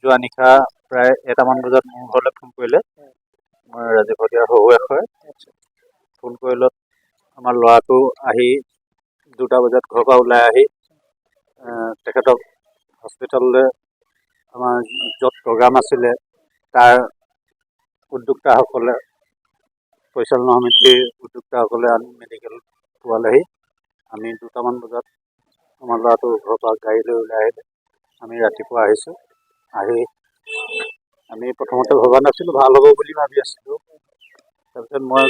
যোৱা নিশা প্ৰায় 1টামান বজাত মোৰ ঘৰলৈ ফোন কৰিলে। মই ৰাজীৱ শদিয়াৰ শহুৱেক হয়। ফোন কৰিলত আমাৰ ল'ৰাটো আহি 2টা বজাত ঘৰৰ পৰা ওলাই আহি তেখেতক হস্পিটেললৈ আমাৰ য'ত প্ৰগ্ৰাম আছিলে তাৰ উদ্যোক্তাসকলে পৰিচালনা সমিতিৰ উদ্যোক্তাসকলে আনি মেডিকেল পোৱালেহি। আমি 2টামান বজাত আমাৰ ল'ৰাটো ঘৰৰ পৰা গাড়ী লৈ ওলাই আহিলে। আমি ৰাতিপুৱা আহিছোঁ। আহি আমি প্ৰথমতে ভবা নাছিলোঁ, ভাল হ'ব বুলি ভাবি আছিলোঁ। তাৰপিছত মই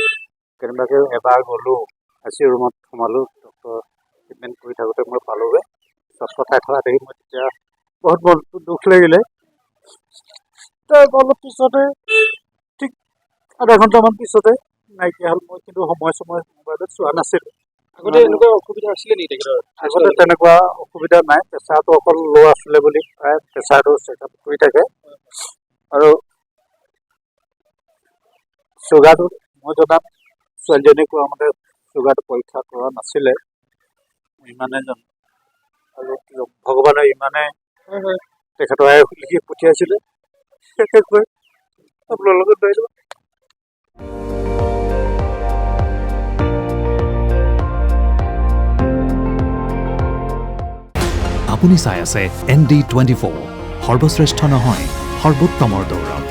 কেনেবাকৈ এবাৰ গ'লোঁ, ICU ৰুমত সোমালোঁ। ডক্টৰ ট্ৰিটমেণ্ট কৰি থাকোঁতে মই পালোঁগৈ। চচপটাই থকা দেখি মই তেতিয়া বহুত মনটো দুখ লাগিলে। তাৰ অলপ পিছতে ঠিক আধা ঘণ্টামান পিছতে নাইকিয়া হ'ল। মই কিন্তু সময় মোবাইলত চোৱা নাছিলোঁ। আগতে এনেকুৱা অসুবিধা আছিলে নেকি তেখেতৰ? আগতে তেনেকুৱা অসুবিধা নাই। প্ৰেছাৰটো অকল ল' আছিলে বুলি প্ৰায় প্ৰেছাৰটো চেকআপ কৰি থাকে। আৰু চুগাৰটো মই জনাত ছোৱালীজনীয়ে কোৱা মতে চুগাৰটো পৰীক্ষা কৰা নাছিলে। ইমানে জানো। আৰু ভগৱানে ইমানে তেখেতৰ লিখি পঠিয়াইছিলে, বিশেষকৈ আপোনালোকে পাৰিব। আপুনি চাই আছে ND24, সৰ্বশ্ৰেষ্ঠ নহয় সৰ্বোত্তমৰ দৌৰ।